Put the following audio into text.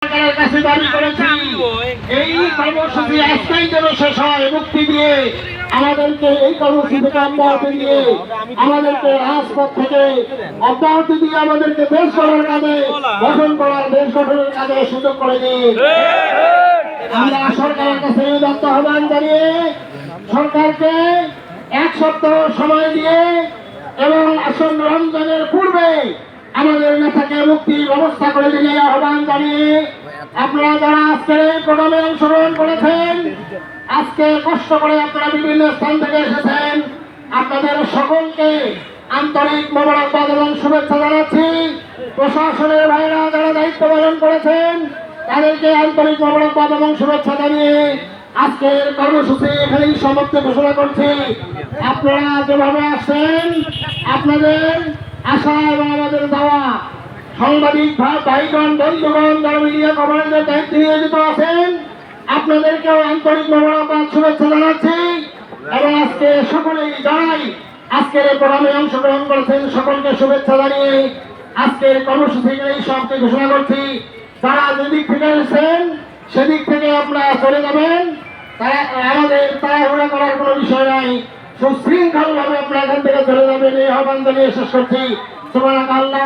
সরকারের কাছে দাবি করেছি এই কর্মসূচি আজকেই যেন শেষ হয়, মুক্তি দিয়ে আমাদেরকে এই কর্মসূচি থেকে অব্যাহতি দিয়ে আমাদেরকে রাজপথ থেকে অব্যাহতি দিয়ে আমাদেরকে দেশ গঠনের কাজে গঠন করার দেশ গঠনের কাজে সুযোগ করে দিন। আমরা সরকারের কাছে দত্ত আহ্বান জানিয়ে সরকারকে এক সপ্তাহ সময় দিয়ে এবং আসন্ন রমজানের পূর্বে আমাদের নেতাকে মুক্তির ব্যবস্থা করে দিলে আহ্বান জানিয়ে আপনারা যারা আজকে প্রোগ্রামে অংশগ্রহণ করেছেন, আজকে কষ্ট করে আপনারা বিভিন্ন স্থান থেকে এসেছেন, আপনাদের সকলকে আন্তরিক মোবারকবাদ এবং শুভেচ্ছা জানাচ্ছি। প্রশাসনের ভাইরা যারা দায়িত্ব পালন করেছেন তাদেরকে আন্তরিক মোবারকবাদ এবং শুভেচ্ছা জানিয়ে আজকের কর্মসূচি এখানেই সমাপ্তি ঘোষণা করছি। আপনারা যেভাবে আসছেন, আপনাদের আশা এবং আমাদের দেওয়া সাংবাদিক ভাইগণ বন্ধুগণ যারা মিডিয়া কভারেজের দায়িত্বে নিয়োজিত আছেন, আপনাদেরকেও আন্তরিক মোবারকবাদ শুভেচ্ছা জানাচ্ছি। এবং আজকে সকলেই জানাই আজকের এই প্রোগ্রামে অংশগ্রহণ করেছেন সকলকে শুভেচ্ছা জানিয়ে আজকের কর্মসূচি এই সমাপ্তি ঘোষণা করছি। যারা যেদিক থেকে এসেছেন সেদিক থেকে আপনারা চলে যাবেন, আমাদের তাড়াহুড়া করার কোনো বিষয় নাই, সুশৃঙ্খল ভাবে আপনারা এখান থেকে চলে যাবেন এই আহ্বান জানিয়ে শেষ করছি। সুবহানাল্লাহ।